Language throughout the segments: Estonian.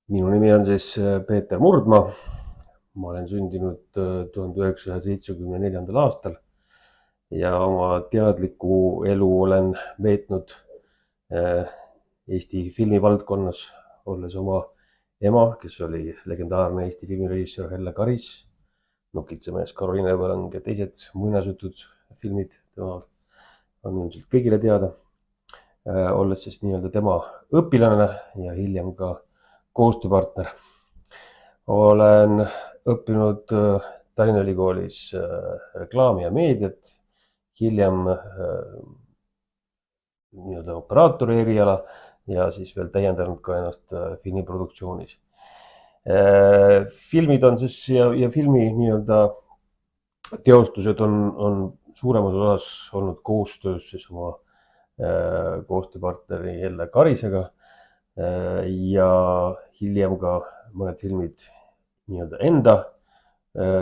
Minu nimi on siis Peeter Murdmaa. Ma olen sündinud 1974. aastal ja oma teadliku elu olen veetnud Eesti filmivaldkonnas, olles oma ema, kes oli legendaarne Eesti filmirežissöör Helle Karis, Nokitsemees, Karoliine Põlang ja teised muinasjutud filmid temal on ilmselt kõigile teada. Olles siis nii-öelda tema õpilane ja hiljem ka koostööpartner. Olen õppinud Tallinna Ülikoolis reklaami ja meediat, hiljem nii-öelda operaatori eriala ja siis veel täiendanud ka ennast filmiproduktsioonis. Filmid on siis ja filmi nii-öelda teostused on suuremas osas olnud koostöös siis oma koostööpartneri Helle Karisega ja hiljem ka mõned filmid nii-öelda enda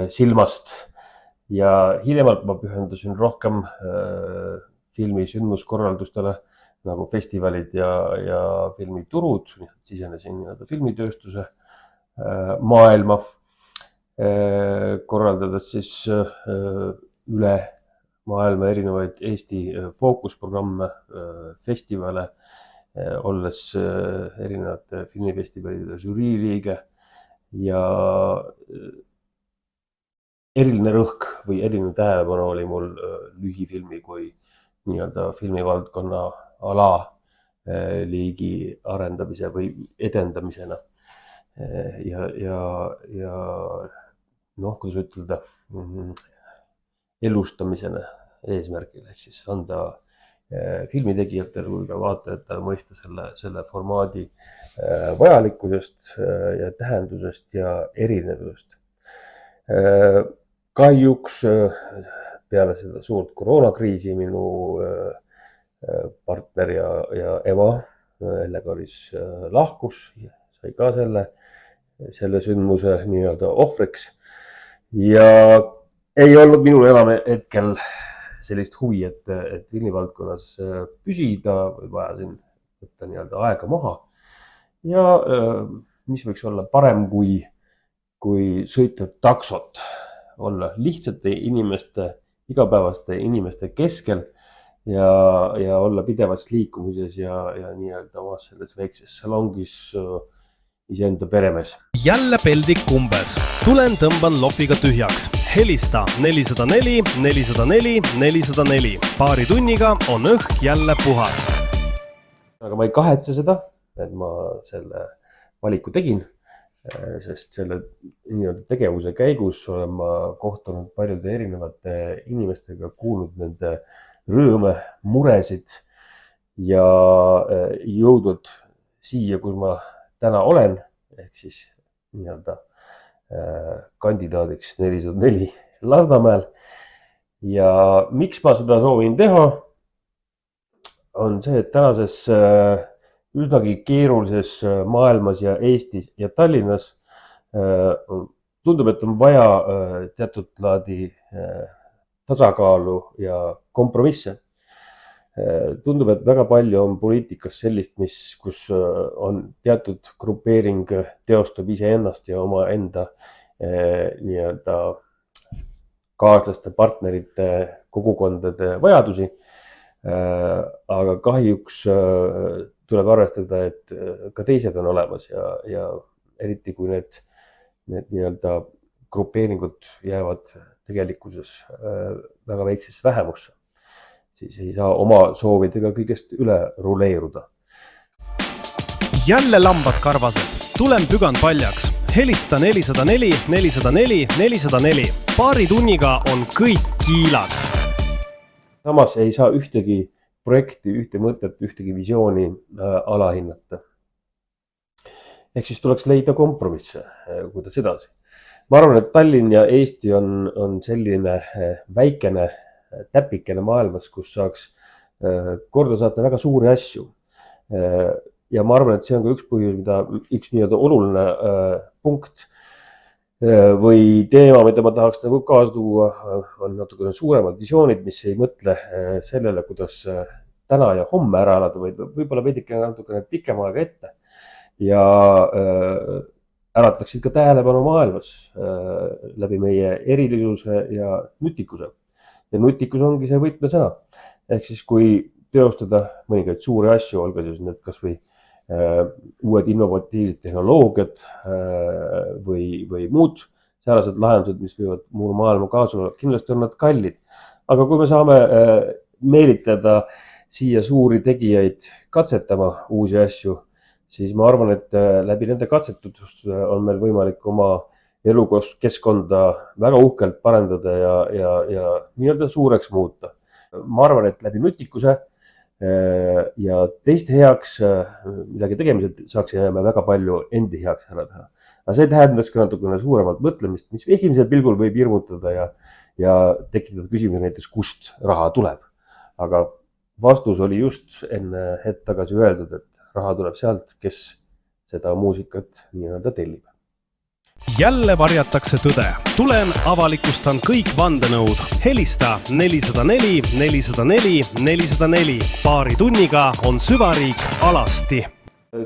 silmast ja hiljemalt ma pühendusin rohkem filmi sündmuskorraldustele nagu festivalid ja filmiturud, sisenesin nii-öelda filmitööstuse maailma, korraldades siis üle maailma erinevaid Eesti fookusprogramme, festivale, olles erinevate filmifestivalide žürii liige ja eriline rõhk või eriline tähelepanu oli mul lühifilmi kui nii-öelda filmivaldkonna ala liigi arendamise või edendamisena. Ja kuidas ütelda, elustamisena eesmärgil, ehk siis anda filmitegijatele kui ka vaatajatele mõista selle formaadi vajalikkusest ja tähendusest ja erinevusest. Kahjuks peale seda suurt koroonakriisi minu partner ja ema Helle Karis lahkus, sai ka selle sündmuse nii-öelda ohvriks ja ei olnud minul enam hetkel sellist huvi, et filmivaldkonnas püsida või vajasin võtta nii-öelda aega maha. Ja mis võiks olla parem kui sõita taksot, olla lihtsate inimeste, igapäevaste inimeste keskel ja olla pidevas liikumises ja nii-öelda omas selles väikses salongis iseenda peremees. Jälle peldik umbes. Tulen tõmban lohviga tühjaks. Helista 404 404 404. Paari tunniga on õhk jälle puhas. Aga ma ei kahetse seda, et ma selle valiku tegin, sest selle nii-öelda tegevuse käigus olen ma kohtunud paljude erinevate inimestega, kuulnud nende rõõme, muresid ja jõudnud siia, kus ma täna olen, ehk siis nii-öelda kandidaadiks 404 Lasnamäel. Ja miks ma seda soovin teha, on see, et tänases üsnagi keerulises maailmas ja Eestis ja Tallinnas tundub, et on vaja teatud laadi tasakaalu ja kompromisse. Tundub, et väga palju on poliitikas sellist, kus on teatud grupeering teostab iseennast ja oma enda nii-öelda kaaslaste, partnerite, kogukondade vajadusi. Aga kahjuks tuleb arvestada, et ka teised on olemas ja eriti kui need nii-öelda grupeeringud jäävad tegelikkuses väga väiksesse vähemusse, siis ei saa oma soovidega kõigest üle ruleeruda. Jälle lambad karvased. Tulen pügan paljaks. Helista 404 404 404. Paari tunniga on kõik kiilad. Samas ei saa ühtegi projekti, ühte mõtet, ühtegi visiooni alahinnata. Ehk siis tuleks leida kompromisse, kuidas edasi. Ma arvan, et Tallinn ja Eesti on selline väikene täpikene maailmas, kus saaks korda saata väga suuri asju. Ja ma arvan, et see on ka üks põhjus, üks nii-öelda oluline punkt või teema, mida ma tahaks nagu kaasa tuua, on natukene suuremad visioonid, mis ei mõtle sellele, kuidas täna ja homme ära elada, vaid võib-olla veidike natukene pikem aega ette. ja ärataksid ka tähelepanu maailmas läbi meie erilisuse ja nutikuse. Ja nutikus ongi see võtmesõna. Ehk siis kui teostada mõningaid suuri asju, olgu siis need kas või uued innovatiivsed tehnoloogiad või muud säärased lahendused, mis võivad muu maailma kaasa, kindlasti on nad kallid. Aga kui me saame meelitada siia suuri tegijaid katsetama uusi asju, siis ma arvan, et läbi nende katsetudest on meil võimalik oma elukeskkonda väga uhkelt parendada ja nii-öelda suureks muuta. Ma arvan, et läbi nutikuse ja teiste heaks midagi tegemised saaksime väga palju endi heaks ära teha. Aga see tähendaks ka natukene suuremat mõtlemist, mis esimesel pilgul võib hirmutada ja tekitada küsimus näiteks, kust raha tuleb. Aga vastus oli just enne hetk tagasi öeldud, et raha tuleb sealt, kes seda muusikat nii-öelda tellib. Jälle varjatakse tõde. Tulen avalikustan kõik vandenõud. Helista 404 404 404. Paari tunniga on süvariik alasti.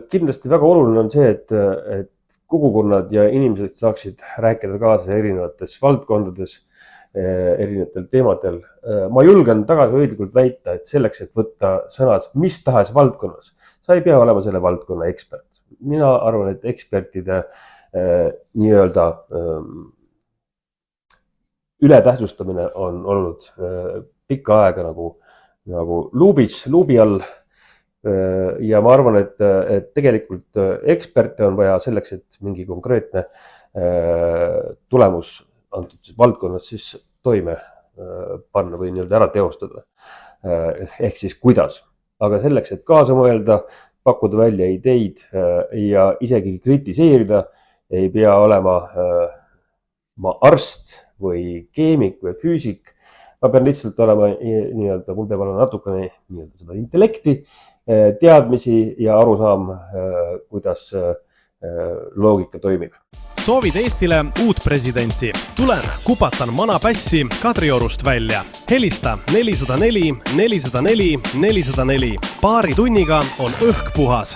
Kindlasti väga oluline on see, et kogukonnad ja inimesed saaksid rääkida kaasa erinevates valdkondades, erinevatel teemadel. Ma julgen tagasihoidlikult väita, et selleks, et võtta sõnas mis tahes valdkonnas, sa ei pea olema selle valdkonna ekspert. Mina arvan, et ekspertide nii-öelda ületähtsustamine on olnud pikka aega nagu luubi all. Ja ma arvan, et tegelikult eksperte on vaja selleks, et mingi konkreetne tulemus antud valdkonnas siis toime panna või nii-öelda ära teostada. Ehk siis kuidas. Aga selleks, et kaasa mõelda, pakkuda välja ideid ja isegi kritiseerida, ei pea olema ma arst või keemik või füüsik. Ma pean lihtsalt olema nii-öelda, mul peab olema natukene nii-öelda seda intellekti, teadmisi ja arusaam, kuidas loogika toimib. Soovid Eestile uut presidenti? Tulen, kupatan manapässi Kadriorust välja. Helista 404 404 404. Paari tunniga on õhk puhas.